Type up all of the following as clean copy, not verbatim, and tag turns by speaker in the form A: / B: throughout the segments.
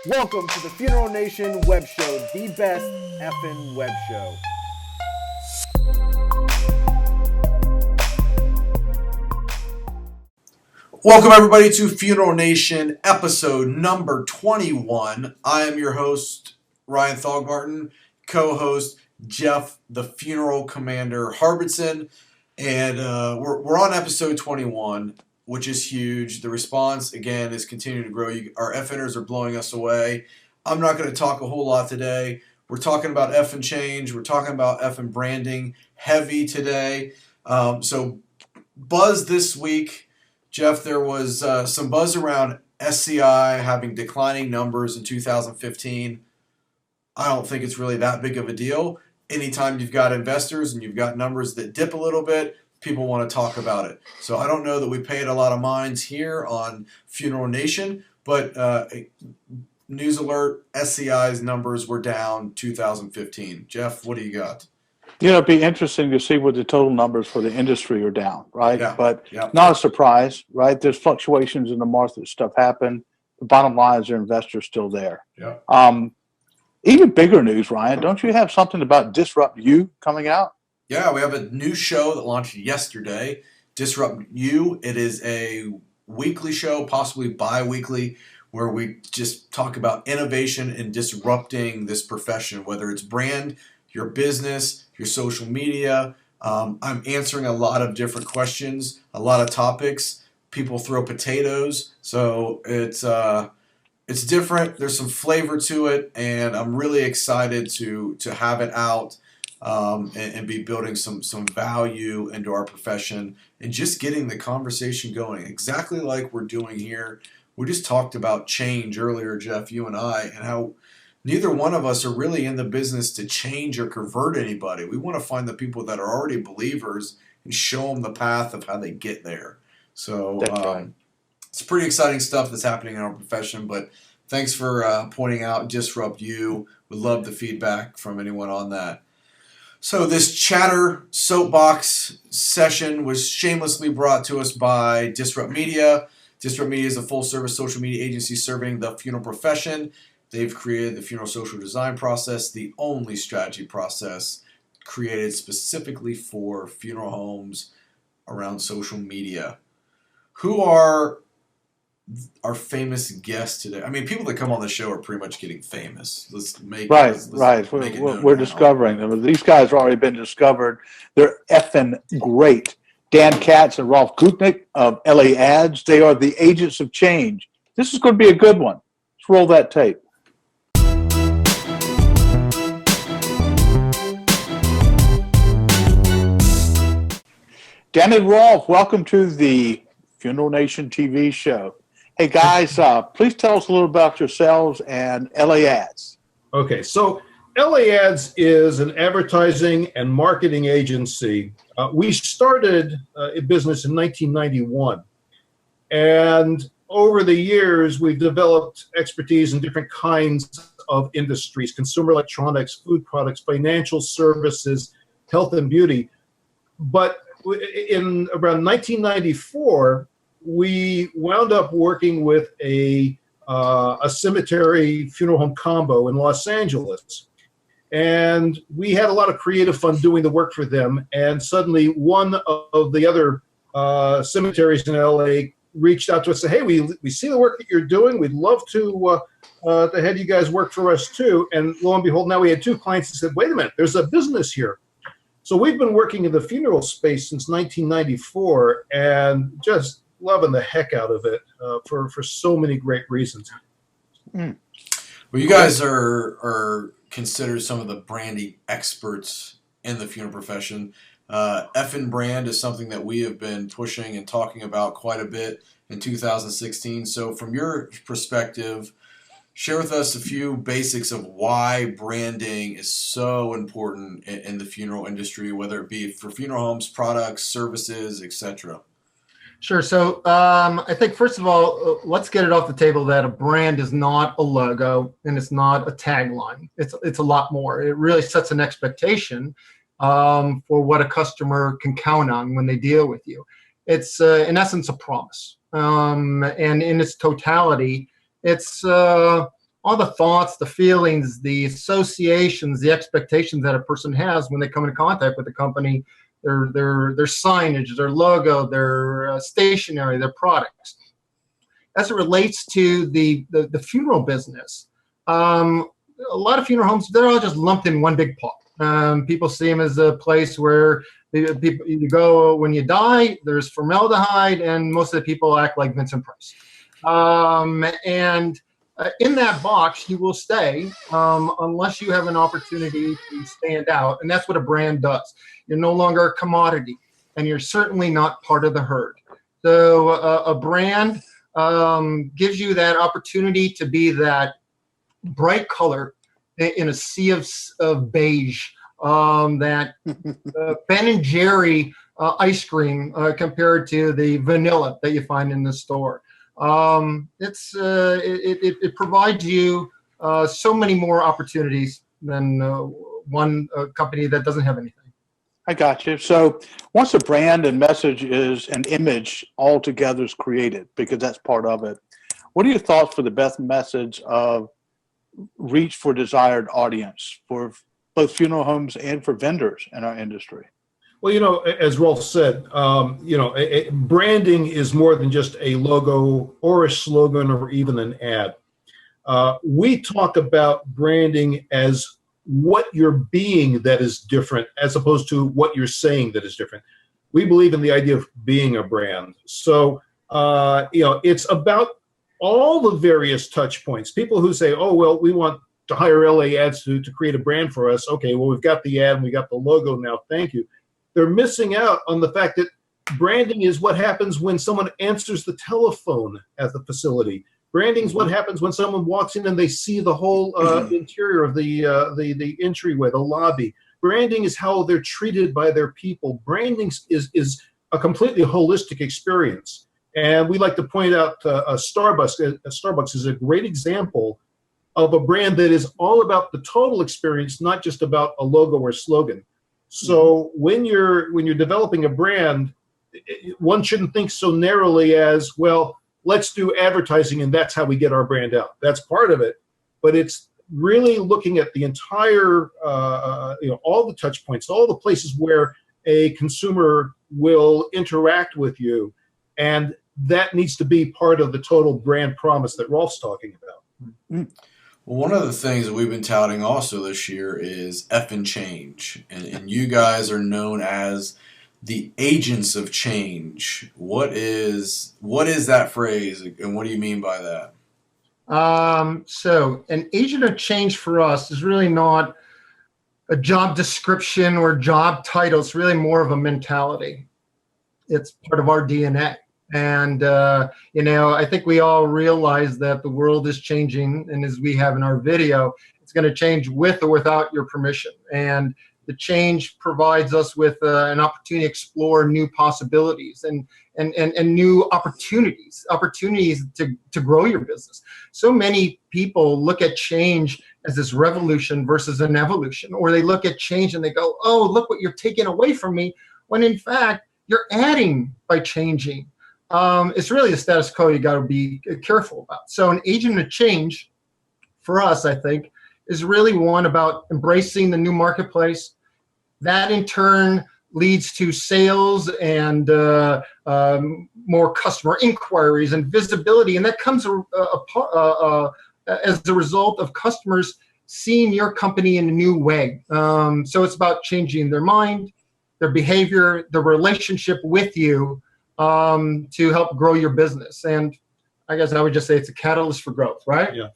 A: Welcome to the Funeral Nation Web Show, the best effing web show.
B: Welcome everybody to Funeral Nation episode number 21. I am your host, Ryan Thogmartin, co-host Jeff, the Funeral Commander Harbitson, and we're on episode 21, which is huge. The response, again, is continuing to grow. Our FNers are blowing us away. I'm not going to talk a whole lot today. We're talking about FN change. We're talking about FN branding heavy today. So buzz this week, Jeff, there was some buzz around SCI having declining numbers in 2015. I don't think it's really that big of a deal. Anytime you've got investors and you've got numbers that dip a little bit, people want to talk about it. So I don't know that we paid a lot of minds here on Funeral Nation, but news alert, SCI's numbers were down 2015. Jeff, what do you got?
C: You know, it'd be interesting to see what the total numbers for the industry are down, right?
B: Yeah.
C: But
B: Yeah.
C: not a surprise, right? There's fluctuations in the market, stuff happen. The bottom line is their investors still there.
B: Yeah.
C: Even bigger news, Ryan, don't you have something about DISRUPTu coming out?
B: Yeah, we have a new show that launched yesterday, DISRUPTu. It is a weekly show, possibly bi-weekly, where we just talk about innovation and disrupting this profession, whether it's brand, your business, your social media. I'm answering a lot of different questions, a lot of topics. People throw potatoes, so it's different. There's some flavor to it, and I'm really excited to have it out. And be building some value into our profession and just getting the conversation going exactly like we're doing here. We just talked about change earlier, Jeff, you and I, and how neither one of us are really in the business to change or convert anybody. We want to find the people that are already believers and show them the path of how they get there. So
C: Right.
B: It's pretty exciting stuff that's happening in our profession, but thanks for pointing out DISRUPTu. Would love the feedback from anyone on that. So this chatter soapbox session was shamelessly brought to us by Disrupt Media. Disrupt Media is a full-service social media agency serving the funeral profession. They've created the funeral social design process, the only strategy process created specifically for funeral homes around social media. Who are our famous guests today? I mean, people that come on the show are pretty much getting famous. Let's make
C: Right.
B: make it known
C: We're
B: now.
C: discovering them. These guys have already been discovered. They're effing great. Dan Katz and Rolf Gutnick of LA Ads. They are the agents of change. This is going to be a good one. Let's roll that tape. Dan and Rolf, welcome to the Funeral Nation TV show. Hey guys, please tell us a little about yourselves and LA Ads.
D: Okay, so LA Ads is an advertising and marketing agency. We started a business in 1991, and over the years we've developed expertise in different kinds of industries: consumer electronics, food products, financial services, health and beauty. But in around 1994, we wound up working with a cemetery funeral home combo in Los Angeles. And we had a lot of creative fun doing the work for them. And suddenly one of the other cemeteries in LA reached out to us and said, hey, we see the work that you're doing. We'd love to have you guys work for us too. And lo and behold, now we had two clients that said, wait a minute, there's a business here. So we've been working in the funeral space since 1994 and just loving the heck out of it for so many great reasons.
B: Well, you guys are considered some of the branding experts in the funeral profession. FN brand is something that we have been pushing and talking about quite a bit in 2016. So from your perspective, share with us a few basics of why branding is so important in the funeral industry, whether it be for funeral homes, products, services, etc.
E: Sure. So I think, first of all, let's get it off the table that a brand is not a logo and it's not a tagline. It's a lot more. It really sets an expectation for what a customer can count on when they deal with you. It's, in essence, a promise. And in its totality, it's all the thoughts, the feelings, the associations, the expectations that a person has when they come into contact with the company, their signage, their logo, their stationery, their products. As it relates to the funeral business, a lot of funeral homes, they're all just lumped in one big pot. People see them as a place where people, you go when you die, there's formaldehyde, and most of the people act like Vincent Price. In that box, you will stay unless you have an opportunity to stand out, and that's what a brand does. You're no longer a commodity, and you're certainly not part of the herd. So a brand gives you that opportunity to be that bright color in a sea of beige, that Ben and Jerry ice cream compared to the vanilla that you find in the store. It provides you so many more opportunities than one company that doesn't have anything.
C: I got you. So once a brand and message is an image altogether is created, because that's part of it, what are your thoughts for the best message of reach for desired audience for both funeral homes and for vendors in our industry?
D: Well, as Rolf said, branding is more than just a logo or a slogan or even an ad. We talk about branding as what you're being that is different as opposed to what you're saying that is different. We believe in the idea of being a brand. So, it's about all the various touch points. People who say, oh, well, we want to hire LA Ads to create a brand for us. Okay, well, we've got the ad and we got the logo now. Thank you. They're missing out on the fact that branding is what happens when someone answers the telephone at the facility. Branding is what happens when someone walks in and they see the whole interior of the entryway, the lobby. Branding is how they're treated by their people. Branding is a completely holistic experience. And we like to point out Starbucks is a great example of a brand that is all about the total experience, not just about a logo or slogan. So when you're developing a brand, one shouldn't think so narrowly as, well, let's do advertising and that's how we get our brand out. That's part of it, but it's really looking at the entire, all the touch points, all the places where a consumer will interact with you, and that needs to be part of the total brand promise that Rolf's talking about.
B: Well, one of the things that we've been touting also this year is effing change, and you guys are known as the agents of change. What is that phrase, and what do you mean by that?
E: So an agent of change for us is really not a job description or job title. It's really more of a mentality. It's part of our DNA. And, I think we all realize that the world is changing. And as we have in our video, it's going to change with or without your permission. And the change provides us with an opportunity to explore new possibilities and new opportunities to grow your business. So many people look at change as this revolution versus an evolution, or they look at change and they go, oh, look what you're taking away from me, when in fact you're adding by changing. It's really the status quo you got to be careful about. So an agent of change for us, I think, is really one about embracing the new marketplace. That in turn leads to sales and more customer inquiries and visibility. And that comes as a result of customers seeing your company in a new way. So it's about changing their mind, their behavior, their relationship with you, to help grow your business. And I guess I would just say it's a catalyst for growth, right?
D: Yeah.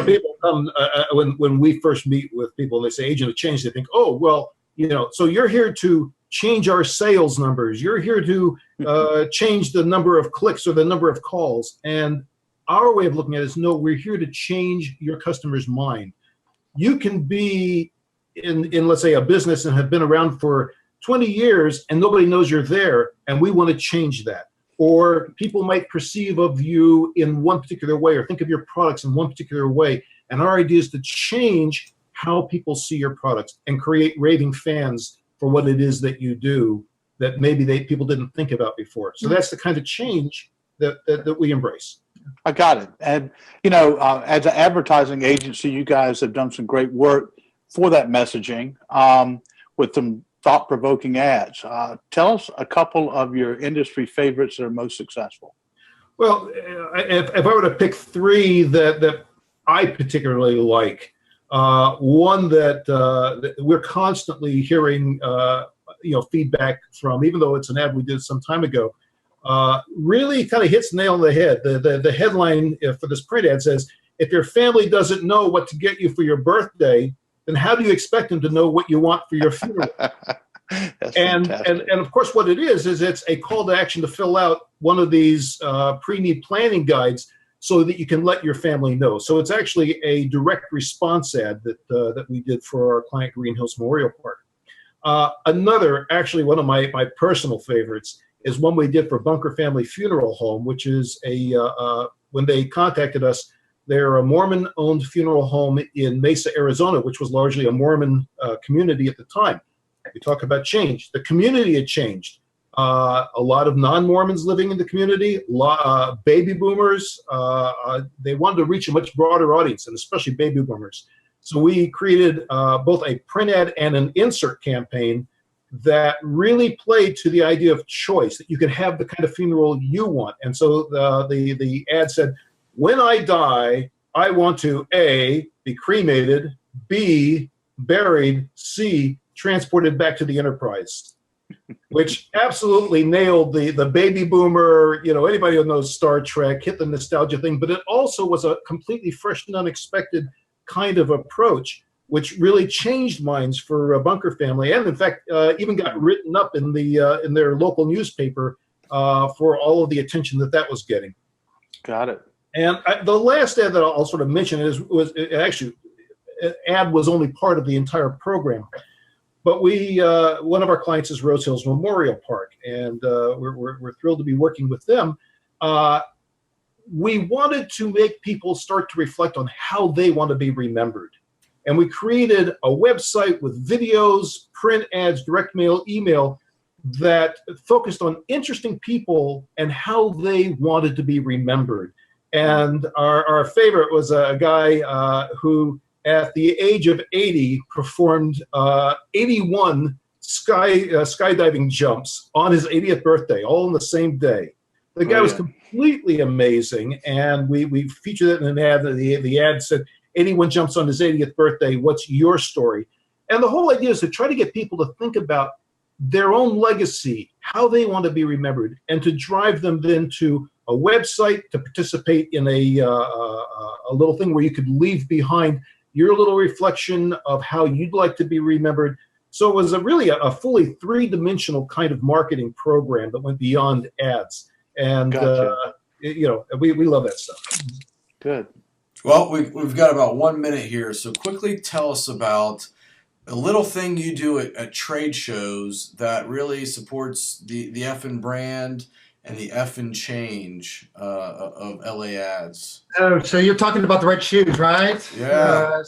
D: People come, when we first meet with people, they say agent of change, they think, oh, well, so you're here to change our sales numbers. You're here to change the number of clicks or the number of calls. And our way of looking at it is, no, we're here to change your customer's mind. You can be in let's say, a business and have been around for 20 years and nobody knows you're there, and we want to change that. Or people might perceive of you in one particular way or think of your products in one particular way. And our idea is to change how people see your products and create raving fans for what it is that you do that maybe people didn't think about before. So that's the kind of change that we embrace.
C: I got it. And, as an advertising agency, you guys have done some great work for that messaging with some thought-provoking ads. Tell us a couple of your industry favorites that are most successful.
D: Well, if I were to pick three that I particularly like, one that we're constantly hearing, feedback from, even though it's an ad we did some time ago, really kind of hits the nail on the head. The headline for this print ad says, "If your family doesn't know what to get you for your birthday, then how do you expect them to know what you want for your funeral?" and of course, what it is it's a call to action to fill out one of these pre-need planning guides so that you can let your family know. So it's actually a direct response ad that we did for our client Green Hills Memorial Park. Another, actually one of my personal favorites, is one we did for Bunker Family Funeral Home, which is when they contacted us, they're a Mormon-owned funeral home in Mesa, Arizona, which was largely a Mormon community at the time. We talk about change. The community had changed. A lot of non-Mormons living in the community, baby boomers. They wanted to reach a much broader audience, and especially baby boomers. So we created both a print ad and an insert campaign that really played to the idea of choice, that you can have the kind of funeral you want. And so the ad said, "When I die, I want to A, be cremated, B, buried, C, transported back to the Enterprise," which absolutely nailed the baby boomer, anybody who knows Star Trek, hit the nostalgia thing, but it also was a completely fresh and unexpected kind of approach, which really changed minds for Bunker Family, and in fact, even got written up in their local newspaper for all of the attention that was getting. Got it. And the last ad that I'll sort of mention was actually, an ad was only part of the entire program. But one of our clients is Rose Hills Memorial Park, and we're thrilled to be working with them. We wanted to make people start to reflect on how they want to be remembered. And we created a website with videos, print ads, direct mail, email that focused on interesting people and how they wanted to be remembered. And our favorite was a guy who, at the age of 80, performed 81 skydiving jumps on his 80th birthday, all on the same day. The guy was completely amazing, and we featured it in an ad. The ad said, 81 jumps on his 80th birthday, what's your story? And the whole idea is to try to get people to think about their own legacy, how they want to be remembered, and to drive them then to a website to participate in a little thing where you could leave behind your little reflection of how you'd like to be remembered. So it was really a fully three-dimensional kind of marketing program that went beyond ads. And,
C: Gotcha.
D: We love that stuff.
C: Good.
B: Well, we've got about 1 minute here, so quickly tell us about a little thing you do at trade shows that really supports the effing brand and the effing change of LA Ads.
E: Oh, so you're talking about the red shoes, right?
B: Yeah.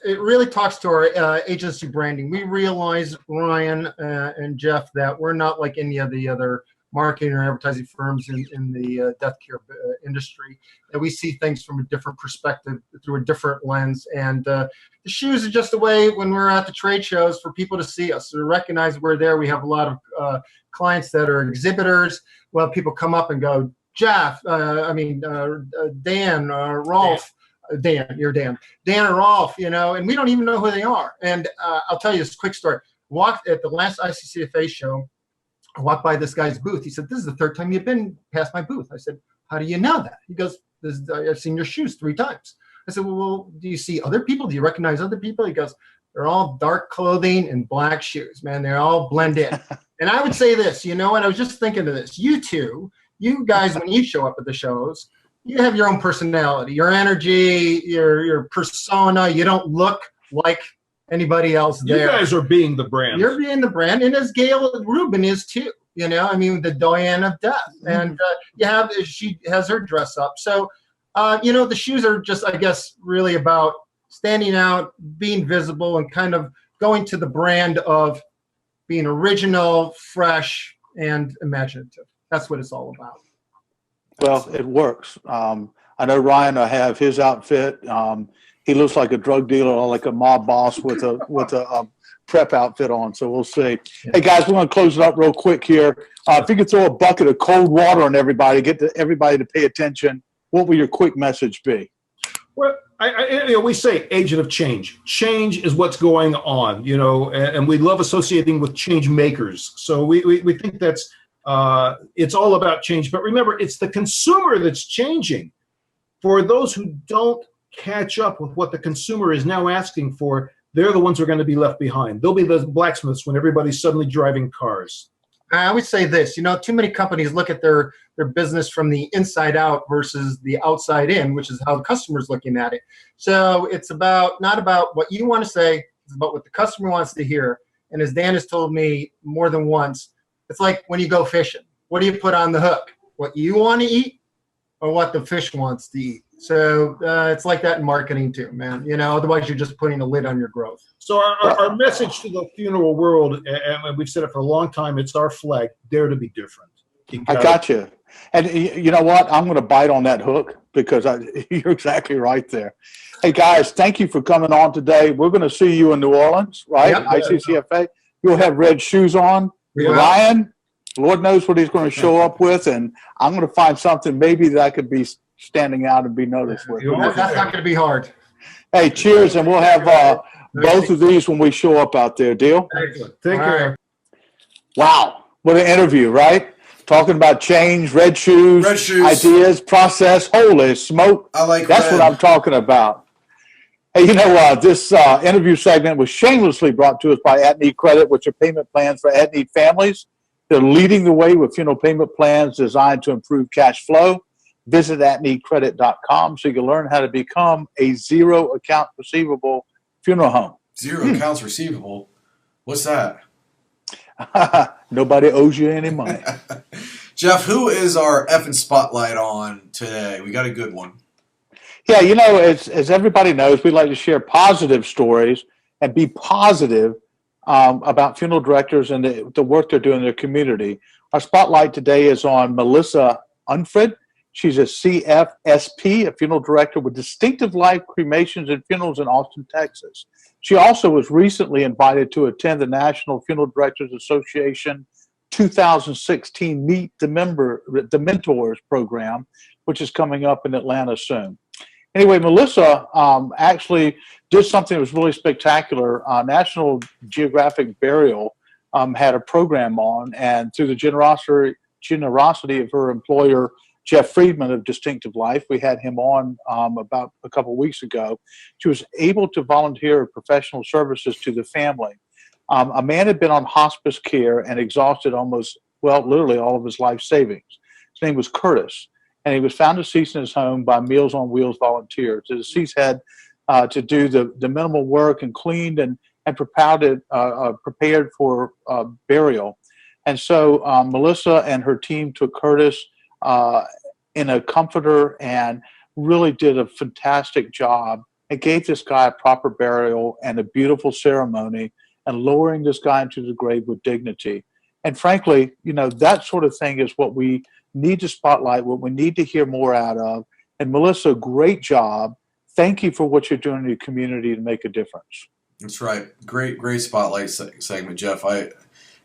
E: It really talks to our agency branding. We realize, Ryan and Jeff, that we're not like any of the other marketing or advertising firms in the death care industry, that we see things from a different perspective, through a different lens. And the shoes are just a way, when we're at the trade shows, for people to see us, to recognize we're there. We have a lot of clients that are exhibitors. Well, people come up and go, Jeff, Dan, Rolf, Dan, you're Dan or Rolf, and we don't even know who they are. And I'll tell you this quick story. Walked at the last ICCFA show, I walked by this guy's booth. He said, "This is the third time you've been past my booth." I said, "How do you know that?" He goes, "I've seen your shoes 3 times." I said, well, do you see other people? Do you recognize other people? He goes, "They're all dark clothing and black shoes, man. They all blend in." And I would say this, and I was just thinking of this. You guys, when you show up at the shows, you have your own personality, your energy, your persona. You don't look like anybody else there.
D: You guys are being the brand.
E: You're being the brand, and as Gail Rubin is too. The Diane of death, and she has her dress up. So, the shoes are just, I guess, really about standing out, being visible, and kind of going to the brand of being original, fresh, and imaginative. That's what it's all about.
C: Well, it works. I know Ryan. I have his outfit. He looks like a drug dealer or like a mob boss with a prep outfit on. So we'll see. Hey guys, we're going to close it up real quick here. If you could throw a bucket of cold water on everybody, everybody to pay attention. What will your quick message be?
D: Well, we say agent of change. Change is what's going on, and we love associating with change makers. So we think that's it's all about change. But remember, it's the consumer that's changing. For those who don't catch up with what the consumer is now asking for, they're the ones who are going to be left behind. They'll be the blacksmiths when everybody's suddenly driving cars.
E: I always say this, too many companies look at their business from the inside out versus the outside in, which is how the customer's looking at it. So it's not about what you want to say, it's about what the customer wants to hear. And as Dan has told me more than once, it's like when you go fishing. What do you put on the hook? What you want to eat or what the fish wants to eat? So it's like that in marketing too, man. Otherwise you're just putting a lid on your growth.
D: So our message to the funeral world, and we've said it for a long time, it's our flag, dare to be different.
C: I got you. And you know what? I'm going to bite on that hook because you're exactly right there. Hey, guys, thank you for coming on today. We're going to see you in New Orleans, right?
E: Yep.
C: ICCFA. You'll have red shoes on.
E: Yeah.
C: Ryan, Lord knows what he's going to show up with, and I'm going to find something maybe that I could be standing out and be noticed with.
E: That's not going to be hard.
C: Hey, cheers, and we'll have both of these when we show up out there. Deal?
D: Excellent. Take care.
E: Right.
C: Wow, what an interview, right? Talking about change, red shoes, ideas, process. Holy smoke!
B: I like
C: that's what I'm talking about. Hey, this interview segment was shamelessly brought to us by At-Need Credit, which are payment plans for at-need families. They're leading the way with funeral payment plans designed to improve cash flow. Visit atneedcredit.com so you can learn how to become a zero account receivable funeral home.
B: Zero accounts receivable? What's that?
C: Nobody owes you any money.
B: Jeff, who is our effing spotlight on today? We got a good one.
C: Yeah, as everybody knows, we like to share positive stories and be positive about funeral directors and the work they're doing in their community. Our spotlight today is on Melissa Unfred. She's a CFSP, a funeral director with Distinctive Life Cremations and Funerals in Austin, Texas. She also was recently invited to attend the National Funeral Directors Association 2016 Meet the Mentors program, which is coming up in Atlanta soon. Anyway, Melissa actually did something that was really spectacular. National Geographic Burial had a program on, and through the generosity of her employer, Jeff Friedman of Distinctive Life, we had him on about a couple of weeks ago. She was able to volunteer professional services to the family. A man had been on hospice care and exhausted literally all of his life savings. His name was Curtis, and he was found deceased in his home by Meals on Wheels volunteers. The deceased had to do the minimal work and cleaned and prepared for burial. And so Melissa and her team took Curtis in a comforter and really did a fantastic job and gave this guy a proper burial and a beautiful ceremony and lowering this guy into the grave with dignity. And frankly, that sort of thing is what we need to spotlight, what we need to hear more out of. And Melissa, great job. Thank you for what you're doing in your community to make a difference.
B: That's right. Great spotlight segment, Jeff.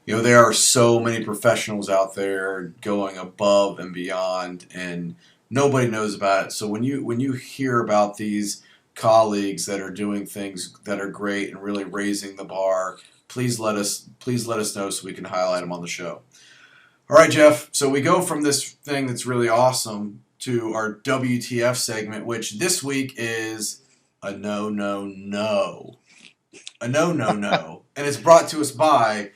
B: There are so many professionals out there going above and beyond, and nobody knows about it. So when you hear about these colleagues that are doing things that are great and really raising the bar, please let us know so we can highlight them on the show. All right, Jeff. So we go from this thing that's really awesome to our WTF segment, which this week is a no. A no. And it's brought to us by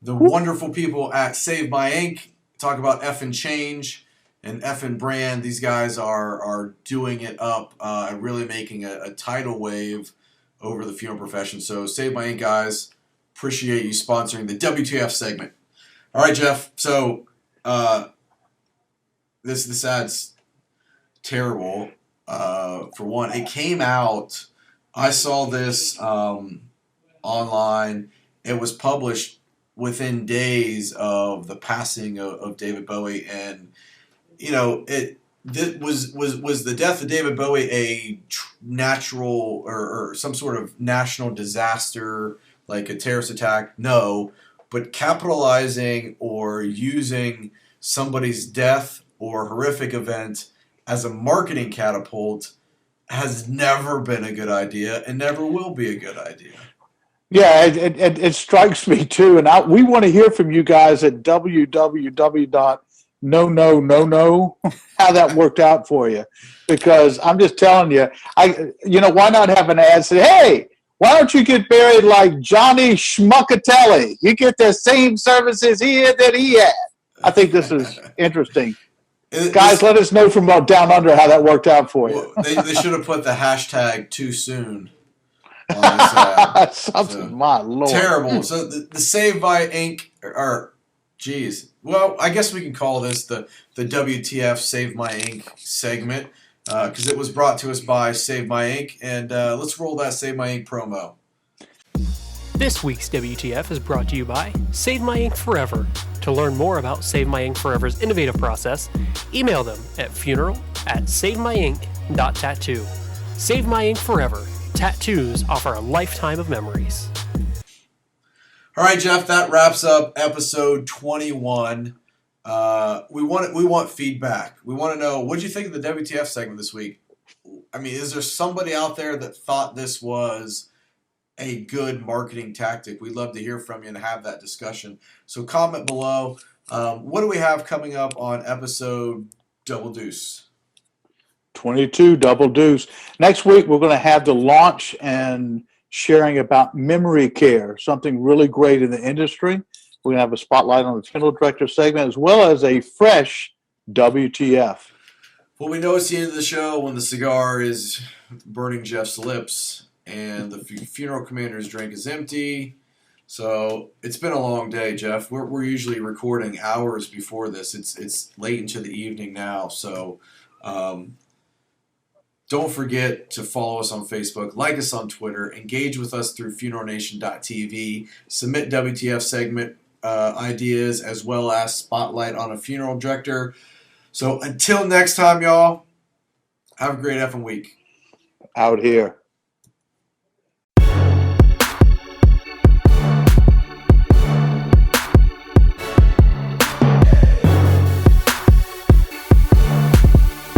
B: the wonderful people at Save My Ink. Talk about effing change and effing brand. These guys are doing it up and really making a tidal wave over the funeral profession. So Save My Ink, guys. Appreciate you sponsoring the WTF segment. All right, Jeff. So this ad's terrible. For one, it came out. I saw this online. It was published within days of the passing of David Bowie, and you know, was the death of David Bowie a natural or some sort of national disaster, like a terrorist attack? No, but capitalizing or using somebody's death or horrific event as a marketing catapult has never been a good idea and never will be a good idea.
C: Yeah, it strikes me too, and we want to hear from you guys at www.no how that worked out for you, because I'm just telling you, why not have an ad say, hey, why don't you get buried like Johnny Schmuckatelli? You get the same services here that he had. I think this is interesting. Guys, let us know from down under how that worked out for you.
B: They should have put the hashtag too soon on this ad.
C: Something, my Lord.
B: Terrible. So the Save My Ink, well, I guess we can call this the WTF Save My Ink segment, because it was brought to us by Save My Ink, and let's roll that Save My Ink promo.
F: This week's WTF is brought to you by Save My Ink Forever. To learn more about Save My Ink Forever's innovative process, email them at funeral@savemyink.tattoo. Save My Ink Forever. Tattoos offer a lifetime of memories.
B: All right, Jeff, that wraps up episode 21. We want feedback. We want to know, what did you think of the WTF segment this week? I mean, is there somebody out there that thought this was a good marketing tactic? We'd love to hear from you and have that discussion. So comment below. What do we have coming up on episode Double Deuce?
C: 22 Double Deuce. Next week, we're going to have the launch and sharing about memory care, something really great in the industry. We're going to have a spotlight on the funeral director segment, as well as a fresh WTF.
B: Well, we know it's the end of the show when the cigar is burning Jeff's lips and the funeral commander's drink is empty. So it's been a long day, Jeff. We're usually recording hours before this. It's late into the evening now. So don't forget to follow us on Facebook, like us on Twitter, engage with us through funeralnation.tv, submit WTF segment ideas, as well as spotlight on a funeral director. So until next time, y'all, have a great effing week.
C: Out here.